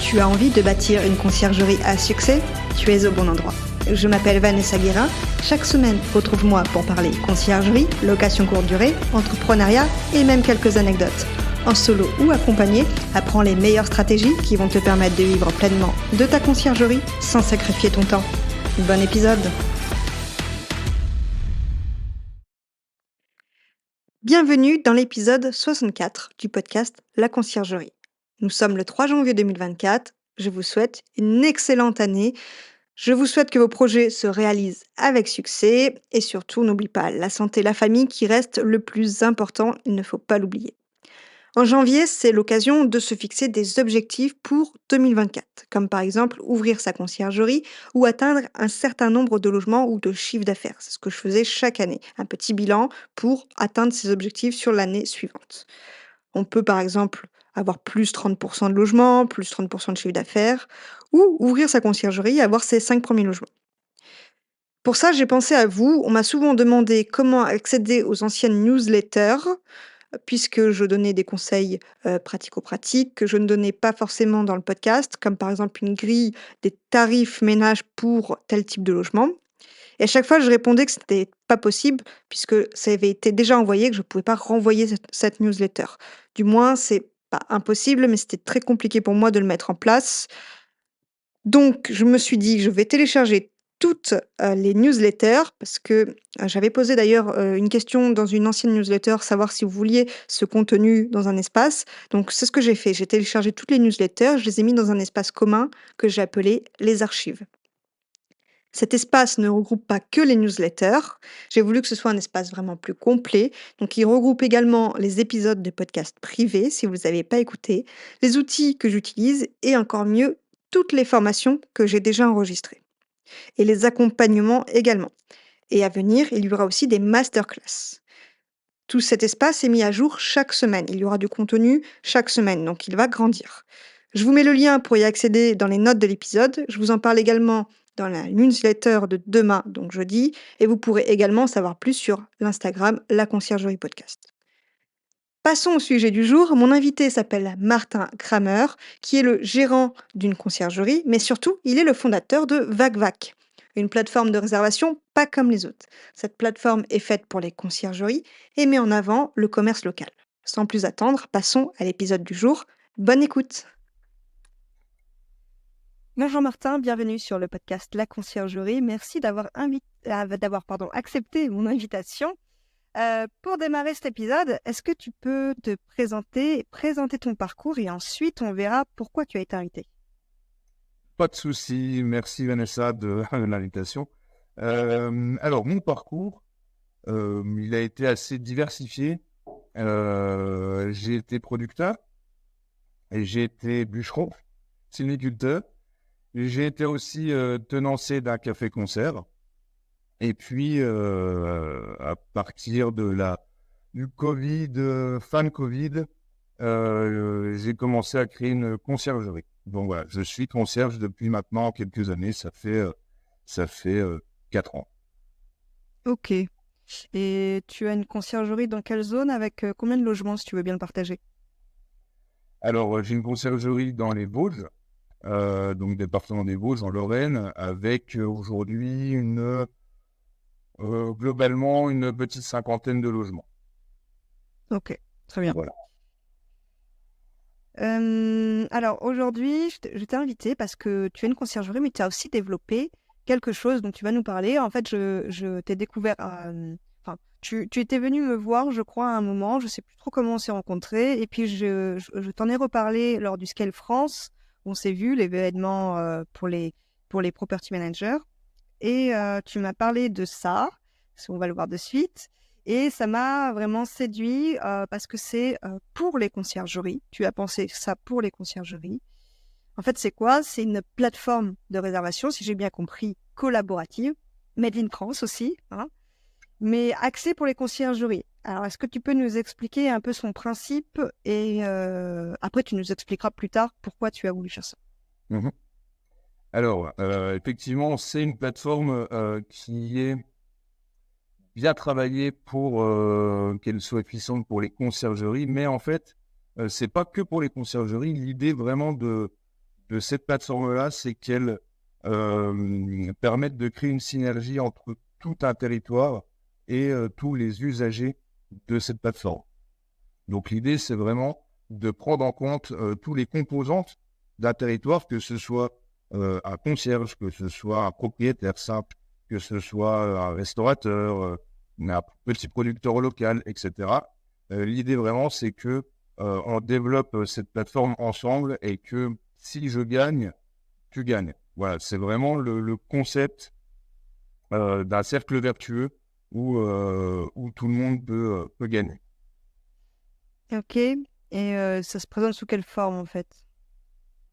Tu as envie de bâtir une conciergerie à succès? Tu es au bon endroit. Je m'appelle Vanessa Guérin. Chaque semaine, retrouve-moi pour parler conciergerie, location courte durée, entrepreneuriat et même quelques anecdotes. En solo ou accompagné, apprends les meilleures stratégies qui vont te permettre de vivre pleinement de ta conciergerie sans sacrifier ton temps. Bon épisode! Bienvenue dans l'épisode 64 du podcast La Conciergerie. Nous sommes le 3 janvier 2024. Je vous souhaite une excellente année. Je vous souhaite que vos projets se réalisent avec succès et surtout, n'oublie pas la santé et la famille qui reste le plus important, il ne faut pas l'oublier. En janvier, c'est l'occasion de se fixer des objectifs pour 2024, comme par exemple ouvrir sa conciergerie ou atteindre un certain nombre de logements ou de chiffres d'affaires. C'est ce que je faisais chaque année, un petit bilan pour atteindre ses objectifs sur l'année suivante. On peut par exemple avoir plus 30% de logements, plus 30% de chiffre d'affaires, ou ouvrir sa conciergerie et avoir ses 5 premiers logements. Pour ça, j'ai pensé à vous. On m'a souvent demandé comment accéder aux anciennes newsletters, puisque je donnais des conseils pratico-pratiques que je ne donnais pas forcément dans le podcast, comme par exemple une grille des tarifs ménages pour tel type de logement. Et à chaque fois, je répondais que c'était pas possible, puisque ça avait été déjà envoyé, que je ne pouvais pas renvoyer cette newsletter. Du moins, c'est pas impossible, mais c'était très compliqué pour moi de le mettre en place. Donc, je me suis dit, je vais télécharger toutes les newsletters, parce que j'avais posé d'ailleurs une question dans une ancienne newsletter, savoir si vous vouliez ce contenu dans un espace. Donc, c'est ce que j'ai fait. J'ai téléchargé toutes les newsletters, je les ai mis dans un espace commun que j'ai appelé les archives. Cet espace ne regroupe pas que les newsletters. J'ai voulu que ce soit un espace vraiment plus complet. Donc, il regroupe également les épisodes de podcasts privés, si vous ne les avez pas écoutés, les outils que j'utilise et encore mieux, toutes les formations que j'ai déjà enregistrées. Et les accompagnements également. Et à venir, il y aura aussi des masterclass. Tout cet espace est mis à jour chaque semaine. Il y aura du contenu chaque semaine, donc il va grandir. Je vous mets le lien pour y accéder dans les notes de l'épisode. Je vous en parle également dans la newsletter de demain, donc jeudi, et vous pourrez également savoir plus sur l'Instagram La Conciergerie Podcast. Passons au sujet du jour. Mon invité s'appelle Martin Kramer, qui est le gérant d'une conciergerie, mais surtout, il est le fondateur de VacVac, une plateforme de réservation pas comme les autres. Cette plateforme est faite pour les conciergeries et met en avant le commerce local. Sans plus attendre, passons à l'épisode du jour. Bonne écoute! Bonjour Martin, bienvenue sur le podcast La Conciergerie. Merci d'avoir accepté mon invitation. Pour démarrer cet épisode, est-ce que tu peux te présenter ton parcours et ensuite on verra pourquoi tu as été invité? Pas de souci, merci Vanessa de l'invitation. Alors, mon parcours, il a été assez diversifié. J'ai été producteur, et j'ai été bûcheron, sylviculteur. J'ai été aussi tenancier d'un café-concert. Et puis, à partir du Covid, fin Covid, j'ai commencé à créer une conciergerie. Donc voilà, je suis concierge depuis maintenant quelques années, ça fait 4 ans. Ok. Et tu as une conciergerie dans quelle zone avec combien de logements, si tu veux bien le partager? Alors, j'ai une conciergerie dans les Vosges, donc département des Vosges en Lorraine, avec aujourd'hui globalement une petite cinquantaine de logements. Ok, très bien. Voilà. Alors aujourd'hui, je t'ai invité parce que tu as une conciergerie, mais tu as aussi développé quelque chose dont tu vas nous parler. En fait, je t'ai découvert, tu étais venu me voir, je crois, à un moment, je sais plus trop comment on s'est rencontrés, et puis je t'en ai reparlé lors du Scale France, où on s'est vu, l'événement pour les property managers, et tu m'as parlé de ça, on va le voir de suite. Et ça m'a vraiment séduit parce que c'est pour les conciergeries. Tu as pensé ça pour les conciergeries. En fait, c'est quoi? C'est une plateforme de réservation, si j'ai bien compris, collaborative, made in France aussi, hein, mais axée pour les conciergeries. Alors, est-ce que tu peux nous expliquer un peu son principe et après, tu nous expliqueras plus tard pourquoi tu as voulu faire ça. Mhm. Alors, effectivement, c'est une plateforme qui est bien travaillée pour qu'elle soit puissante pour les conciergeries, mais en fait, c'est pas que pour les conciergeries. L'idée vraiment de cette plateforme-là, c'est qu'elle permet de créer une synergie entre tout un territoire et tous les usagers de cette plateforme. Donc l'idée, c'est vraiment de prendre en compte tous les composantes d'un territoire, que ce soit un concierge, que ce soit un propriétaire simple, que ce soit un restaurateur, un petit producteur local, etc. L'idée vraiment, c'est que on développe cette plateforme ensemble et que si je gagne, tu gagnes. Voilà, c'est vraiment le concept d'un cercle vertueux où tout le monde peut gagner. Ok. Et ça se présente sous quelle forme en fait?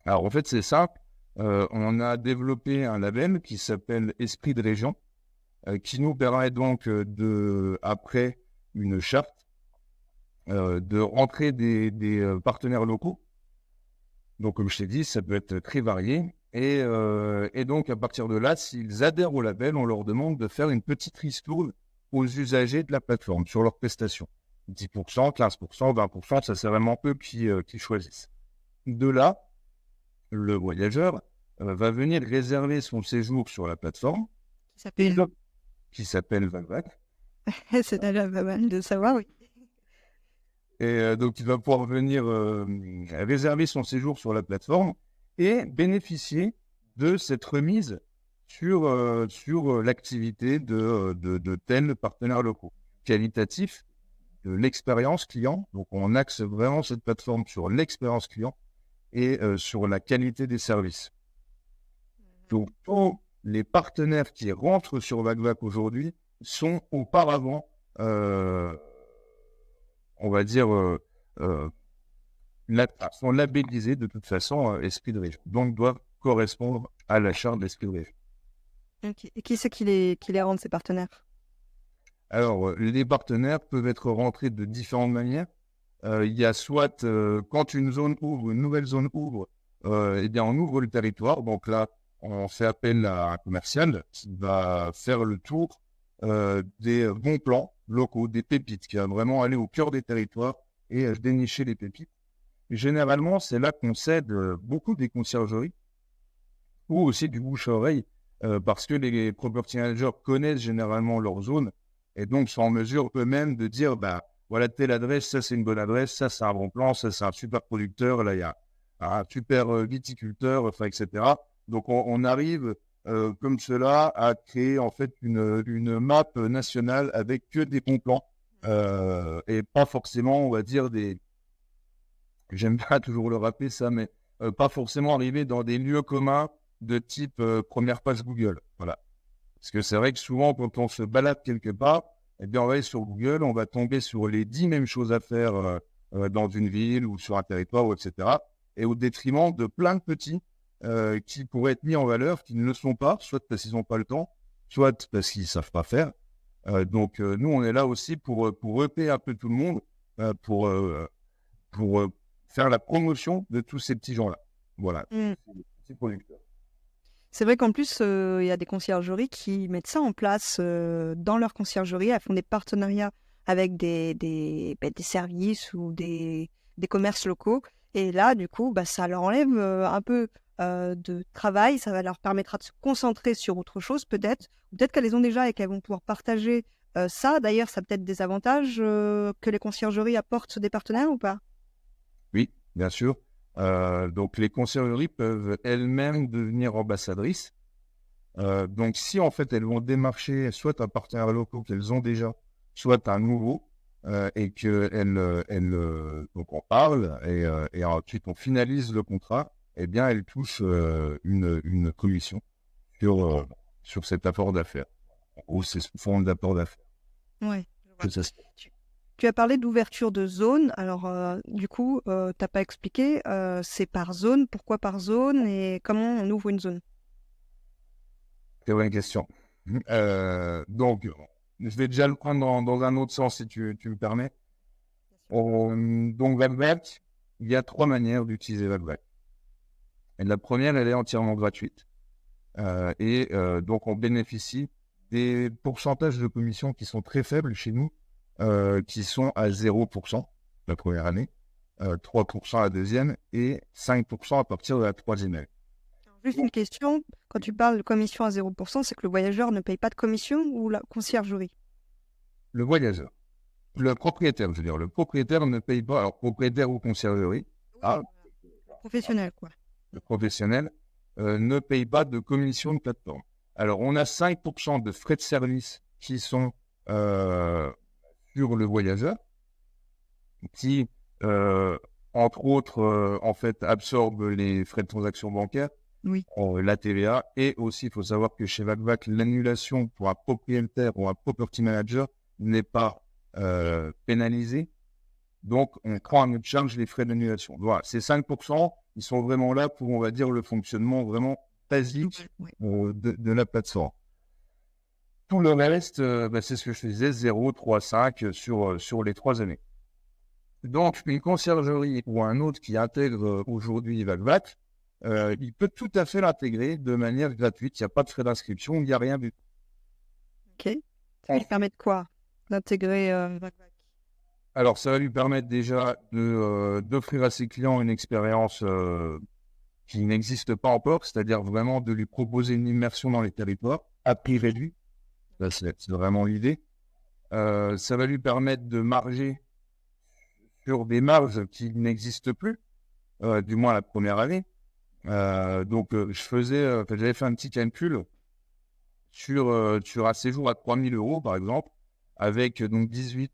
Alors en fait, c'est simple. On a développé un label qui s'appelle Esprit de Région, qui nous permet donc après une charte, de rentrer des partenaires locaux. Donc comme je t'ai dit, ça peut être très varié. Et donc à partir de là, s'ils adhèrent au label, on leur demande de faire une petite ristourne aux usagers de la plateforme sur leurs prestations. 10%, 15%, 20%, ça c'est vraiment eux qui choisissent. De là, le voyageur va venir réserver son séjour sur la plateforme qui s'appelle VagVac. C'est déjà pas mal de savoir, oui. Et donc, il va pouvoir venir réserver son séjour sur la plateforme et bénéficier de cette remise sur l'activité de tels partenaires locaux. Qualitatif de l'expérience client. Donc, on axe vraiment cette plateforme sur l'expérience client et sur la qualité des services. Donc, tous les partenaires qui rentrent sur VagVac aujourd'hui sont auparavant, on va dire, sont labellisés de toute façon Esprit de Région. Donc, doivent correspondre à la charte d'Esprit de Région. Ok. Et qui c'est qui les rend, ces partenaires? Alors, les partenaires peuvent être rentrés de différentes manières. Il y a soit, quand une zone ouvre, une nouvelle zone ouvre, eh bien, on ouvre le territoire. Donc là, on fait appel à un commercial qui va faire le tour des bons plans locaux, des pépites, qui va vraiment aller au cœur des territoires et dénicher les pépites. Et généralement, c'est là qu'on cède beaucoup des conciergeries ou aussi du bouche-à-oreille parce que les property managers connaissent généralement leur zone et donc sont en mesure eux-mêmes de dire bah, voilà telle adresse, ça c'est une bonne adresse, ça c'est un bon plan, ça c'est un super producteur, là il y a un super viticulteur, enfin, etc. Donc on arrive comme cela à créer en fait une map nationale avec que des bons plans et pas forcément, on va dire, j'aime pas toujours le rappeler ça, mais pas forcément arriver dans des lieux communs de type première page Google. Voilà. Parce que c'est vrai que souvent, quand on se balade quelque part, eh bien, on va aller sur Google, on va tomber sur les 10 mêmes choses à faire dans une ville ou sur un territoire, etc. Et au détriment de plein de petits qui pourraient être mis en valeur, qui ne le sont pas, soit parce qu'ils n'ont pas le temps, soit parce qu'ils ne savent pas faire. Donc, nous, on est là aussi pour repérer un peu tout le monde, pour faire la promotion de tous ces petits gens-là. Voilà, petits producteurs. C'est vrai qu'en plus, il y a des conciergeries qui mettent ça en place dans leur conciergerie. Elles font des partenariats avec des services ou des commerces locaux. Et là, du coup, bah, ça leur enlève un peu de travail. Ça leur permettra de se concentrer sur autre chose, peut-être. Peut-être qu'elles les ont déjà et qu'elles vont pouvoir partager ça. D'ailleurs, ça a peut-être des avantages que les conciergeries apportent des partenaires ou pas? Oui, bien sûr. Donc, les conciergeries peuvent elles-mêmes devenir ambassadrices. Donc, si en fait elles vont démarcher soit un partenaire local qu'elles ont déjà, soit un nouveau, et donc on parle et ensuite on finalise le contrat, eh bien elles touchent une commission sur cet apport d'affaires. En gros, c'est sous forme d'apport d'affaires. Ouais. Que ça se- Tu as parlé d'ouverture de zone. Alors, du coup, tu n'as pas expliqué, c'est par zone, pourquoi par zone et comment on ouvre une zone? Très bonne question. Donc, je vais déjà le prendre dans un autre sens si tu me permets. Donc, VagVac, il y a 3 manières d'utiliser VagVac. Et la première, elle est entièrement gratuite. Donc, on bénéficie des pourcentages de commission qui sont très faibles chez nous, qui sont à 0% la première année. 3% à la deuxième et 5% à partir de la troisième année. Alors, juste une question, quand tu parles de commission à 0%, c'est que le voyageur ne paye pas de commission ou la conciergerie? Le voyageur, le propriétaire, je veux dire, le propriétaire ne paye pas, alors propriétaire ou conciergerie, Oui, voilà. Professionnel, quoi. le professionnel, ne paye pas de commission de plateforme. Alors, on a 5% de frais de service qui sont sur le voyageur, qui, entre autres, en fait, absorbe les frais de transaction bancaire, Oui. la TVA, et aussi, il faut savoir que chez VacVac, l'annulation pour un propriétaire ou un property manager n'est pas pénalisée. Donc, on prend à notre charge les frais d'annulation. Voilà, ces 5%, ils sont vraiment là pour, on va dire, le fonctionnement vraiment basique Ouais. de la plateforme. Tout le reste, c'est ce que je te disais, 0, 3, 5 sur les 3 années. Donc, une conciergerie ou un autre qui intègre aujourd'hui VacVac, il peut tout à fait l'intégrer de manière gratuite. Il n'y a pas de frais d'inscription, il n'y a rien du tout. Ok. Ça lui permet de quoi? D'intégrer VacVac. Alors, ça va lui permettre déjà d'offrir à ses clients une expérience qui n'existe pas encore, c'est-à-dire vraiment de lui proposer une immersion dans les territoires à prix réduit. Là, c'est vraiment l'idée. Ça va lui permettre de marger sur des marges qui n'existent plus, du moins la première année. Donc, j'avais fait un petit calcul sur un séjour à 3 000 euros, par exemple, avec donc 18%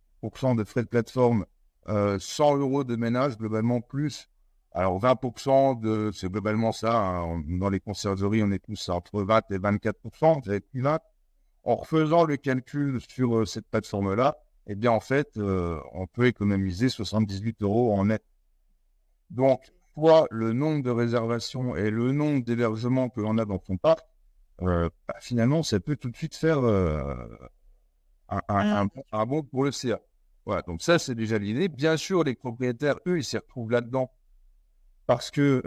de frais de plateforme, 100 euros de ménage, globalement plus. Alors, 20% c'est globalement ça. Hein, dans les conciergeries, on est tous entre 20 et 24%. J'avais pris 20. En refaisant le calcul sur cette plateforme-là, eh bien, en fait, on peut économiser 78 euros en net. Donc, soit le nombre de réservations et le nombre d'hébergements que l'on a dans son parc, finalement, ça peut tout de suite faire un bon pour le CA. Voilà, donc ça, c'est déjà l'idée. Bien sûr, les propriétaires, eux, ils s'y retrouvent là-dedans parce que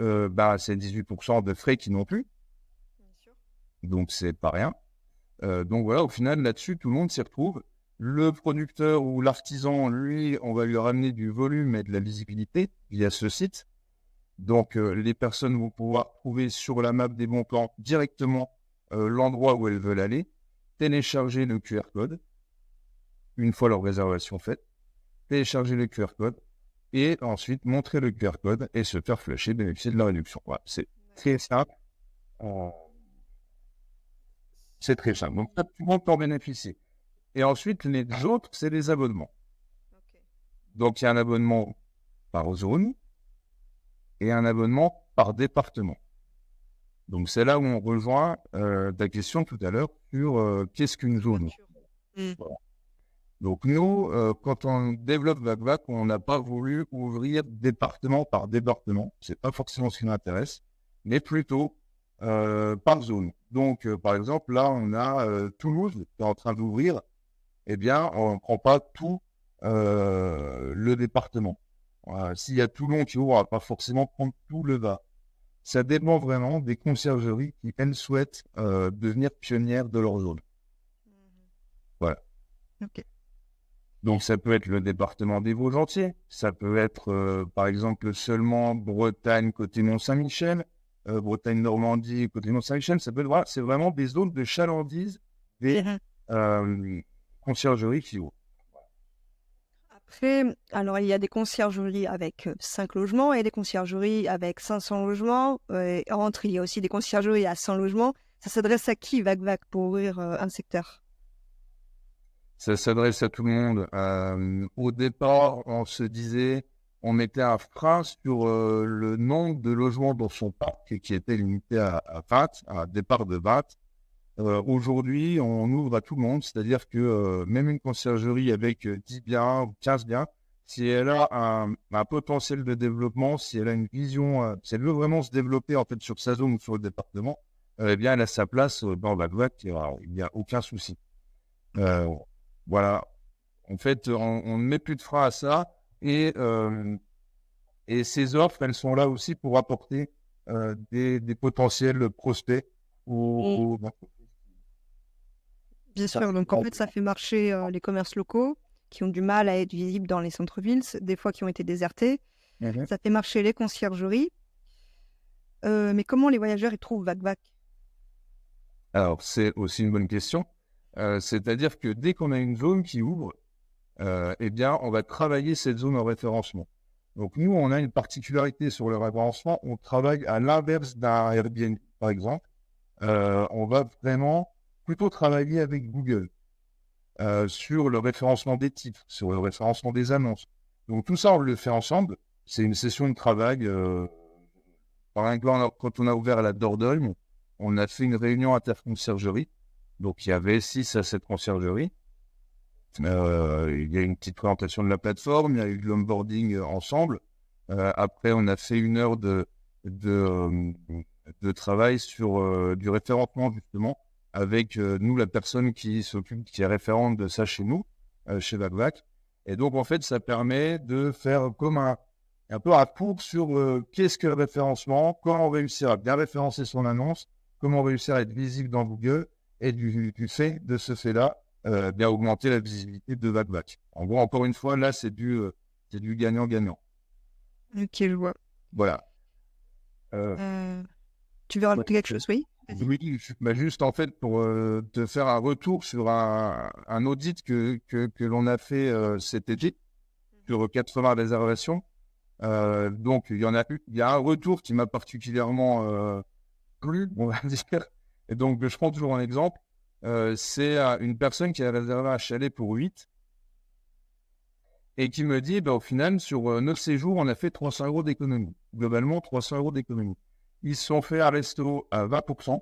c'est 18% de frais qu'ils n'ont plus. Donc, c'est pas rien. Donc voilà, au final, là-dessus, tout le monde s'y retrouve. Le producteur ou l'artisan, lui, on va lui ramener du volume et de la visibilité via ce site. Donc, les personnes vont pouvoir trouver sur la map des bons plans directement l'endroit où elles veulent aller, télécharger le QR code, une fois leur réservation faite, télécharger le QR code, et ensuite montrer le QR code et se faire flasher, bénéficier de la réduction. Voilà, c'est très simple. C'est très simple. Donc, tout le monde peut en bénéficier. Et ensuite, les autres, c'est les abonnements. Okay. Donc, il y a un abonnement par zone et un abonnement par département. Donc, c'est là où on rejoint ta question tout à l'heure sur qu'est-ce qu'une zone. Voilà. Donc, nous, quand on développe VacVac, on n'a pas voulu ouvrir département par département. C'est pas forcément ce qui nous intéresse, mais plutôt par zone. Donc, par exemple, là, on a Toulouse qui est en train d'ouvrir. Eh bien, on ne prend pas tout le département. S'il y a Toulon qui ouvre, on ne va pas forcément prendre tout le bas. Ça dépend vraiment des conciergeries qui, elles, souhaitent devenir pionnières de leur zone. Voilà. Okay. Donc, ça peut être le département des Vosges entiers. Ça peut être, par exemple, seulement Bretagne côté Mont-Saint-Michel, Bretagne-Normandie côté Mont-Saint-Michel. Ça peut être, voilà, c'est vraiment des zones de chalandise des conciergeries qui ouvrent. Après, alors il y a des conciergeries avec 5 logements et des conciergeries avec 500 logements. Il y a aussi des conciergeries à 100 logements. Ça s'adresse à qui, VacVac, pour ouvrir un secteur? Ça s'adresse à tout le monde. Au départ, on se disait, on mettait un frein sur le nombre de logements dans son parc qui était limité à 20, à un départ de 20. Aujourd'hui, on ouvre à tout le monde, c'est-à-dire que même une conciergerie avec 10 biens ou 15 biens, si elle a un potentiel de développement, si elle a une vision, si elle veut vraiment se développer en fait sur sa zone ou sur le département, eh bien, elle a sa place dans VacVac, il n'y a aucun souci. Voilà. En fait, on ne met plus de frein à ça et ces offres, elles sont là aussi pour apporter des potentiels prospects aux Bien sûr, donc en fait, ça fait marcher les commerces locaux qui ont du mal à être visibles dans les centres-villes, des fois qui ont été désertés. Ça fait marcher les conciergeries. Mais comment les voyageurs y trouvent VacVac? Alors, c'est aussi une bonne question. C'est-à-dire que dès qu'on a une zone qui ouvre, eh bien, on va travailler cette zone en référencement. Donc, nous, on a une particularité sur le référencement. On travaille à l'inverse d'un Airbnb, par exemple. On va vraiment plutôt travailler avec Google sur le référencement des titres, sur le référencement des annonces. Donc, tout ça, on le fait ensemble. C'est une session de travail. Par exemple, quand on a ouvert à la Dordogne, on a fait une réunion interconciergerie. Donc, il y avait 6 à 7 conciergeries. Il y a une petite présentation de la plateforme, il y a eu de l'onboarding ensemble. Après, on a fait 1 heure de, de travail sur du référencement, justement, avec nous, la personne qui est référente de ça chez nous, chez VacVac. Et donc, en fait, ça permet de faire comme un peu un cours sur qu'est-ce que le référencement, comment réussir à bien référencer son annonce, comment réussir à être visible dans Google, et du fait de ce fait-là, bien augmenter la visibilité de VacVac. En gros, encore une fois, là, c'est du gagnant-gagnant. Ok, je vois. Voilà. Tu veux rajouter quelque chose, oui? Oui, juste en fait pour te faire un retour sur un audit que l'on a fait cet été sur 80 réservations. Donc, il y a un retour qui m'a particulièrement plu, on va dire. Et donc, je prends toujours un exemple. C'est une personne qui a réservé un chalet pour 8 et qui me dit, au final, sur 9 séjours, on a fait 300 € d'économie. Globalement, 300 € d'économie. Ils se sont fait un resto à 20%.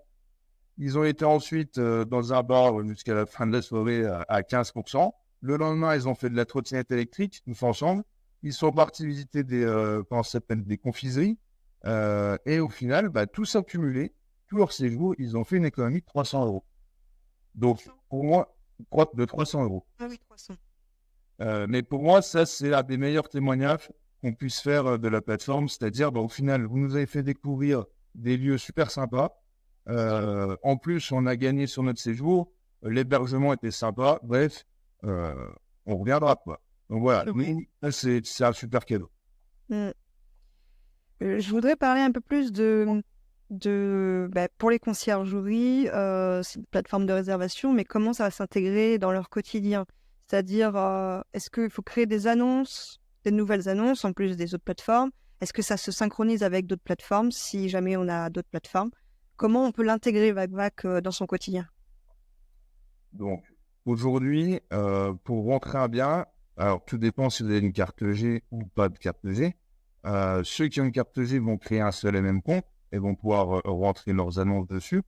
Ils ont été ensuite dans un bar jusqu'à la fin de la soirée à 15%. Le lendemain, ils ont fait de la trottinette électrique, tous ensemble. Ils sont partis visiter des confiseries. Et au final, tout ça cumulé, tout leur séjour, ils ont fait une économie de 300 €. Donc, pour moi, de 300 €. Ah oui, 300. Mais pour moi, ça, c'est un des meilleurs témoignages qu'on puisse faire de la plateforme. C'est-à-dire, au final, vous nous avez fait découvrir des lieux super sympas. En plus, on a gagné sur notre séjour. L'hébergement était sympa. Bref, on reviendra, quoi. Donc voilà, Oui. ça, c'est un super cadeau. Je voudrais parler un peu plus pour les conciergeries, c'est une plateforme de réservation, mais comment ça va s'intégrer dans leur quotidien? C'est-à-dire, est-ce qu'il faut créer des annonces, des nouvelles annonces en plus des autres plateformes? Est-ce que ça se synchronise avec d'autres plateformes si jamais on a d'autres plateformes? Comment on peut l'intégrer VacVac dans son quotidien? Donc, aujourd'hui, pour rentrer un bien, alors tout dépend si vous avez une carte G ou pas de carte G. Ceux qui ont une carte G vont créer un seul et même compte et vont pouvoir rentrer leurs annonces dessus.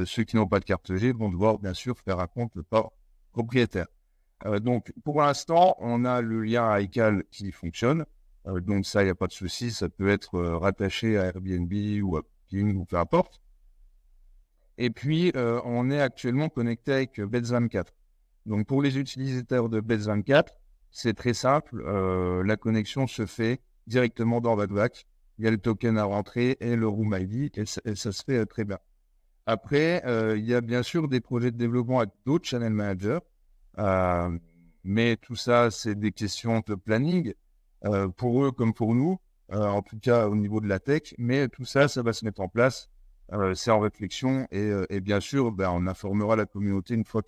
Ceux qui n'ont pas de carte G vont devoir bien sûr faire un compte par propriétaire. Donc pour l'instant, on a le lien à iCal qui fonctionne. Donc ça, il n'y a pas de souci. Ça peut être rattaché à Airbnb ou à Booking ou peu importe. Et puis, on est actuellement connecté avec Beds24. Donc pour les utilisateurs de Beds24, c'est très simple. La connexion se fait directement dans VacVac. Il y a le token à rentrer et le Room ID et ça se fait très bien. Après, il y a bien sûr des projets de développement avec d'autres channel managers. Mais tout ça, c'est des questions de planning pour eux comme pour nous, en tout cas au niveau de la tech. Mais tout ça, ça va se mettre en place. C'est en réflexion et bien sûr, on informera la communauté une fois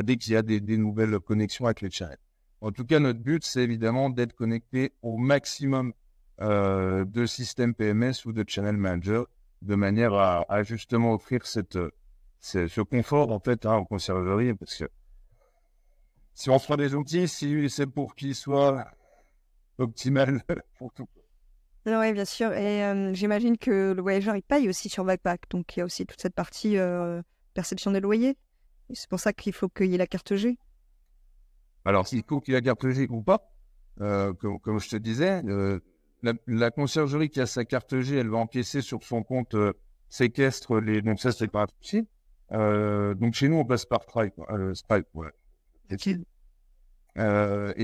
dès qu'il y a des nouvelles connexions avec les channels. En tout cas, notre but, c'est évidemment d'être connecté au maximum de systèmes PMS ou de channel manager de manière à justement offrir ce confort en fait aux conciergeries parce que si on prend des outils, c'est pour qu'ils soient optimales pour tout. Oui, bien sûr. Et j'imagine que le voyageur, il paye aussi sur VacVac. Donc, il y a aussi toute cette partie perception des loyers. Et c'est pour ça qu'il faut qu'il y ait la carte G. Alors, s'il faut qu'il y ait la carte G ou pas, comme je te disais, la conciergerie qui a sa carte G, elle va encaisser sur son compte séquestre donc ça, c'est pas un souci. Donc, chez nous, on passe par Stripe. Stripe, ouais. Et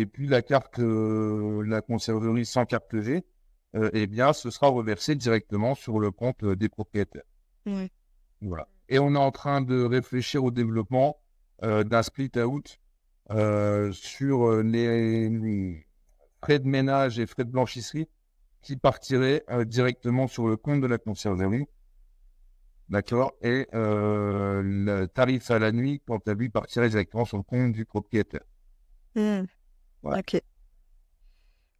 puis, la conciergerie sans carte G, eh bien, ce sera reversé directement sur le compte des propriétaires. Ouais. Voilà. Et on est en train de réfléchir au développement d'un split-out sur les frais de ménage et frais de blanchisserie. qui partirait directement sur le compte de la conciergerie. D'accord. Et le tarif à la nuit, quant à lui, partirait directement sur le compte du propriétaire. Hmm. Voilà.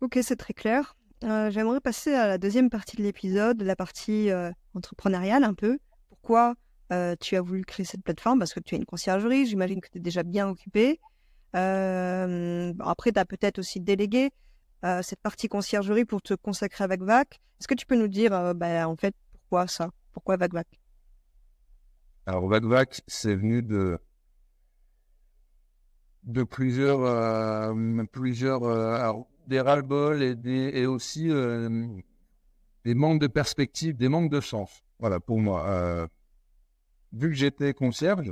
Ok, c'est très clair. J'aimerais passer à la deuxième partie de l'épisode, la partie entrepreneuriale un peu. Pourquoi tu as voulu créer cette plateforme? Parce que tu as une conciergerie, j'imagine que tu es déjà bien occupé. Après, tu as peut-être aussi délégué cette partie conciergerie pour te consacrer à VacVac. Est-ce que tu peux nous dire, en fait, pourquoi ça? Pourquoi VacVac? Alors, VacVac, c'est venu de plusieurs alors, des ras-le-bol et aussi des manques de perspective, des manques de sens. Voilà, pour moi. Vu que j'étais concierge,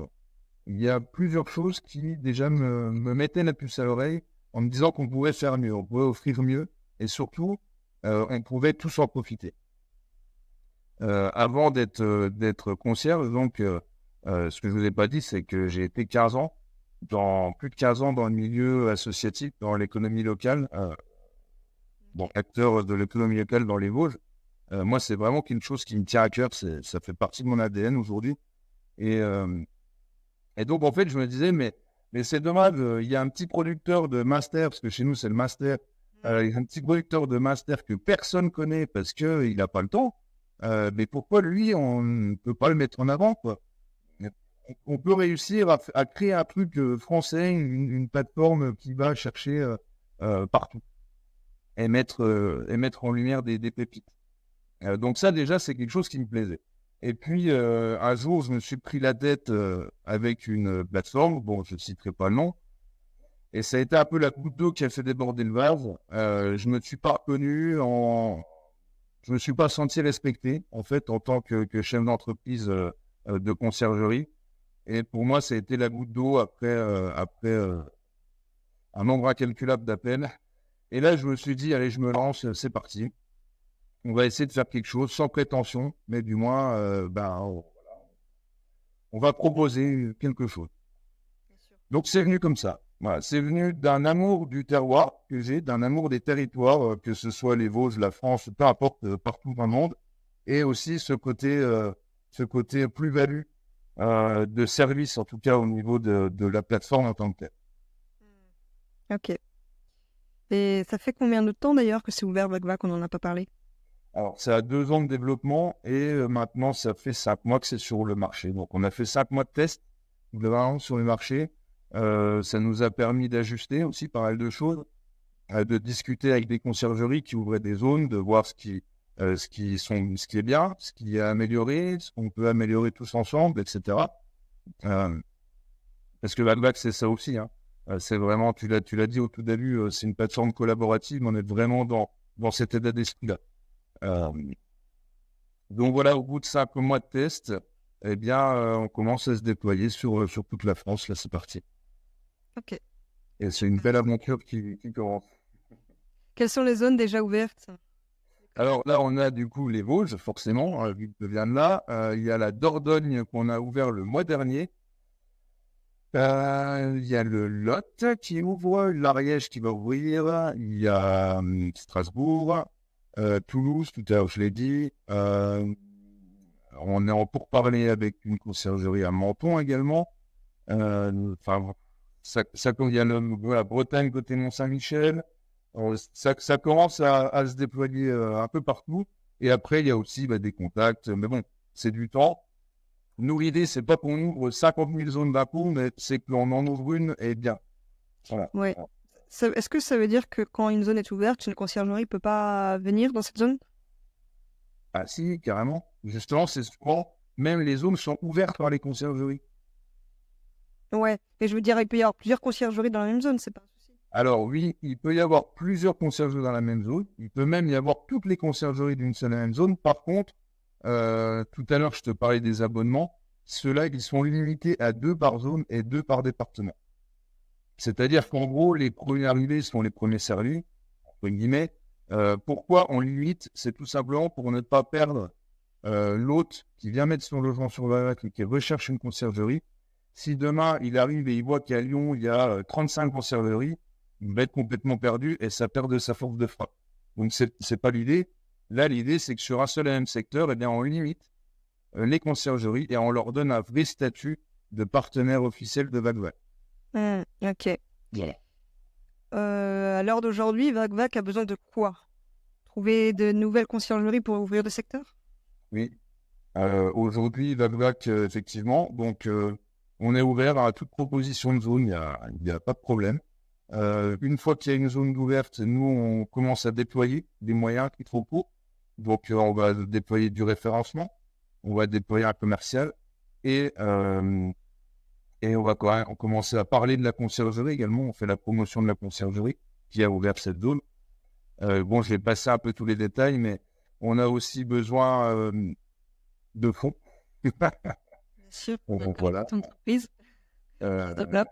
il y a plusieurs choses qui déjà me mettaient la puce à l'oreille en me disant qu'on pouvait faire mieux, on pouvait offrir mieux et surtout, on pouvait tous en profiter. Avant d'être concierge, donc, ce que je ne vous ai pas dit, c'est que j'ai été 15 ans, plus de 15 ans dans le milieu associatif, dans l'économie locale, acteur de l'économie locale dans les Vosges. Moi, c'est vraiment quelque chose qui me tient à cœur, ça fait partie de mon ADN aujourd'hui. Et donc, en fait, je me disais, mais c'est dommage, il y a un petit producteur de master, parce que chez nous, c'est le master. Il y a un petit producteur de master que personne connaît parce qu'il n'a pas le temps. Mais pourquoi lui, on ne peut pas le mettre en avant, quoi? On peut réussir à créer un truc français, une plateforme qui va chercher partout et mettre en lumière des pépites. Donc ça, déjà, c'est quelque chose qui me plaisait. Et puis, un jour, je me suis pris la tête avec une plateforme, bon, je ne citerai pas le nom, et ça a été un peu la goutte d'eau qui a fait déborder le vase. Je ne me suis pas reconnu, je ne me suis pas senti respecté, en fait, en tant que chef d'entreprise de conciergerie. Et pour moi, ça a été la goutte d'eau après un nombre incalculable d'appels. Et là, je me suis dit, allez, je me lance, c'est parti. On va essayer de faire quelque chose sans prétention, mais du moins, on va proposer quelque chose. Donc, c'est venu comme ça. Voilà, c'est venu d'un amour du terroir que j'ai, d'un amour des territoires, que ce soit les Vosges, la France, peu importe, partout dans le monde, et aussi ce côté plus-value de service, en tout cas au niveau de la plateforme en tant que telle. Ok. Et ça fait combien de temps d'ailleurs que c'est ouvert VacVac? On n'en a pas parlé. Alors, ça a 2 ans de développement et maintenant, ça fait 5 mois que c'est sur le marché. Donc, on a fait 5 mois de test vraiment sur le marché. Ça nous a permis d'ajuster aussi pas mal de choses, de discuter avec des conciergeries qui ouvraient des zones, de voir ce qui est bien, ce qui est amélioré, ce qu'on peut améliorer tous ensemble, etc. Parce que VacVac, c'est ça aussi, hein. C'est vraiment, tu l'as dit au tout début, c'est une plateforme collaborative, on est vraiment dans cet état d'esprit-là. Donc voilà, au bout de 5 mois de test, eh bien, on commence à se déployer sur toute la France. Là, c'est parti. Ok. Et c'est une belle aventure qui commence. Quelles sont les zones déjà ouvertes? Alors là, on a du coup les Vosges, forcément, vu que je viens de là. Il y a la Dordogne qu'on a ouvert le mois dernier. Il y a le Lot qui ouvre, l'Ariège qui va ouvrir. Il y a Strasbourg, Toulouse, tout à l'heure, je l'ai dit. On est en pourparlers avec une conciergerie à Menton également. Enfin, il y a la Bretagne côté Mont-Saint-Michel. Ça commence à se déployer un peu partout. Et après, il y a aussi des contacts. Mais bon, c'est du temps. Nous, l'idée, c'est pas qu'on ouvre 50 000 zones d'un coup, mais c'est qu'on en ouvre une et bien. Voilà. Ouais. Est-ce que ça veut dire que quand une zone est ouverte, une conciergerie ne peut pas venir dans cette zone? Ah si, carrément. Justement, c'est souvent, même les zones sont ouvertes par les conciergeries. Ouais. Mais je veux dire, il peut y avoir plusieurs conciergeries dans la même zone, c'est pas un souci. Alors oui, il peut y avoir plusieurs conciergeries dans la même zone. Il peut même y avoir toutes les conciergeries d'une seule et même zone. Par contre, tout à l'heure, je te parlais des abonnements. Ceux-là, ils sont limités à 2 par zone et 2 par département. C'est-à-dire qu'en gros, les premiers arrivés sont les premiers servis, entre guillemets. Pourquoi on limite? C'est tout simplement pour ne pas perdre l'hôte qui vient mettre son logement sur VacVac et qui recherche une conciergerie. Si demain, il arrive et il voit qu'à Lyon, il y a 35 conciergeries, il va être complètement perdu et ça perd de sa force de frappe. Donc, c'est pas l'idée. Là, l'idée, c'est que sur un seul et même secteur, eh bien, on limite les conciergeries et on leur donne un vrai statut de partenaire officiel de VacVac. Ok. Voilà. À l'heure d'aujourd'hui, VacVac a besoin de quoi? Trouver de nouvelles conciergeries pour ouvrir des secteurs? Oui. Aujourd'hui, VacVac, effectivement, donc on est ouvert à toute proposition de zone, il y a pas de problème. Une fois qu'il y a une zone ouverte, nous, on commence à déployer des moyens qu'il faut pour. Donc, on va déployer du référencement, on va déployer un commercial et on va quand même commencer à parler de la conciergerie également. On fait la promotion de la conciergerie qui a ouvert cette zone. Bon, je vais passer un peu tous les détails, mais on a aussi besoin de fonds. Bien sûr, Donc, voilà. entreprise. Euh, Stop là.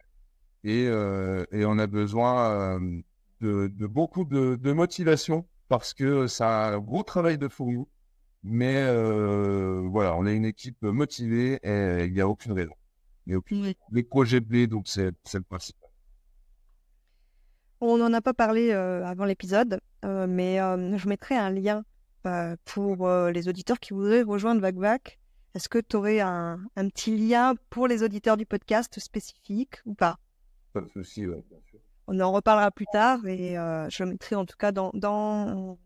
et on a besoin de beaucoup de motivation parce que c'est un gros travail de fourmi. Mais voilà, on a une équipe motivée et il n'y a aucune raison. Oui. Les projets plaît, donc c'est le principal. On n'en a pas parlé avant l'épisode, mais je mettrai un lien pour les auditeurs qui voudraient rejoindre VacVac. Est-ce que tu aurais un petit lien pour les auditeurs du podcast spécifique ou pas? Pas de souci, ouais, bien sûr. On en reparlera plus tard et je le mettrai en tout cas dans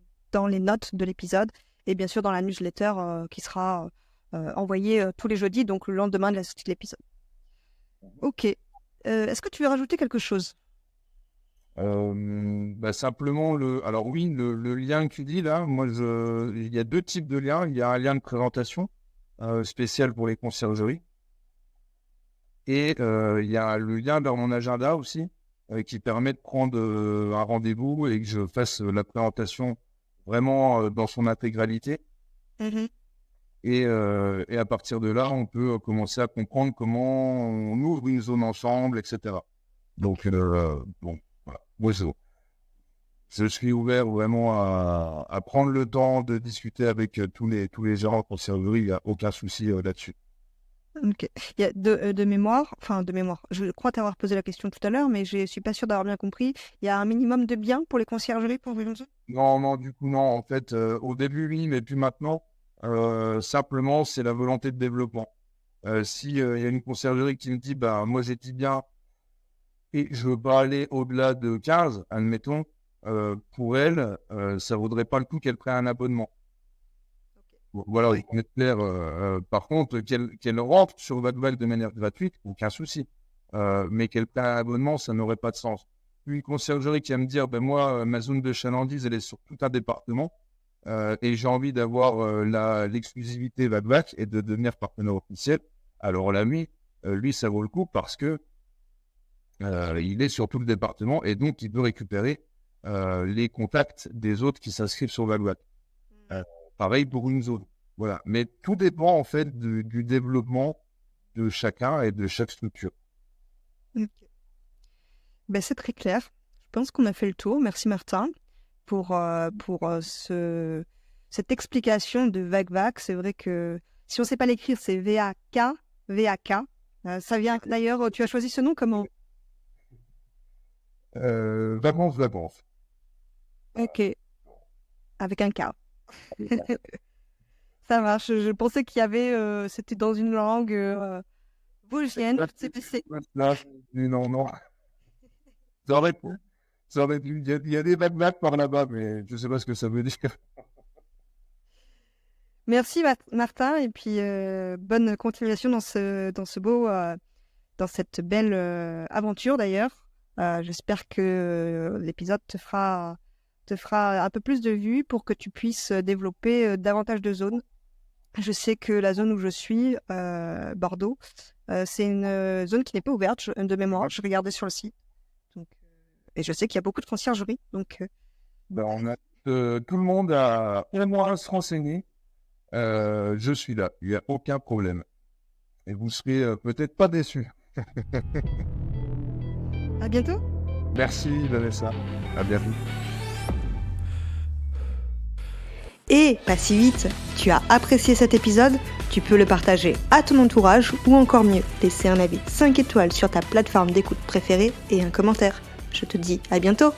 les notes de l'épisode et bien sûr dans la newsletter qui sera envoyée tous les jeudis, donc le lendemain de la sortie de l'épisode. Ok. Est-ce que tu veux rajouter quelque chose? Simplement, alors oui, le lien que tu dis là, il y a deux types de liens. Il y a un lien de présentation spécial pour les conciergeries et il y a le lien vers mon agenda aussi qui permet de prendre un rendez-vous et que je fasse la présentation vraiment dans son intégralité. Et à partir de là, on peut commencer à comprendre comment on ouvre une zone ensemble, etc. Donc, bon, voilà. Moi, je suis ouvert vraiment à prendre le temps de discuter avec tous les gérants de conciergerie. Il n'y a aucun souci là-dessus. Ok. Il y a de mémoire, je crois t'avoir posé la question tout à l'heure, mais je ne suis pas sûre d'avoir bien compris. Il y a un minimum de biens pour les conciergeries pour vivre? Non, du coup, non. En fait, au début, oui, mais puis maintenant, simplement, c'est la volonté de développement. Si y a une conciergerie qui me dit, bah, moi, j'ai 10 biens et je veux pas aller au-delà de 15, admettons, pour elle, ça vaudrait pas le coup qu'elle prenne un abonnement. Voilà, Oui. on est clair. Par contre, qu'elle rentre sur VacVac de manière gratuite, aucun souci. Mais qu'elle prenne un abonnement, ça n'aurait pas de sens. Une conciergerie qui va me dire, ben moi, ma zone de chalandise, elle est sur tout un département et j'ai envie d'avoir l'exclusivité VacVac et de devenir partenaire officiel. Alors là, lui, ça vaut le coup parce que il est sur tout le département et donc il peut récupérer les contacts des autres qui s'inscrivent sur VacVac. Pareil pour une zone. Voilà. Mais tout dépend en fait du développement de chacun et de chaque structure. Ok. Ben, c'est très clair. Je pense qu'on a fait le tour. Merci Martin pour cette explication de VacVac. C'est vrai que si on ne sait pas l'écrire, c'est VAK. VAK. Ça vient d'ailleurs, tu as choisi ce nom comment? Vacances. Ok. Avec un K. Ça marche. Je pensais qu'il y avait, c'était dans une langue vosgienne. Non. Ça aurait pu. Il y a des vagues par là-bas, mais je ne sais pas ce que ça veut dire. Merci Martin et puis bonne continuation dans cette belle aventure d'ailleurs. J'espère que l'épisode te fera un peu plus de vues pour que tu puisses développer davantage de zones. Je sais que la zone où je suis, Bordeaux, c'est une zone qui n'est pas ouverte, de mémoire. Je regardais sur le site. Donc, et je sais qu'il y a beaucoup de conciergeries. Donc, On a tout le monde a au moins à se renseigner. Je suis là, il n'y a aucun problème. Et vous serez peut-être pas déçus. à bientôt. Merci Vanessa, à bientôt. Et pas si vite, tu as apprécié cet épisode, tu peux le partager à ton entourage ou encore mieux, laisser un avis 5 étoiles sur ta plateforme d'écoute préférée et un commentaire. Je te dis à bientôt.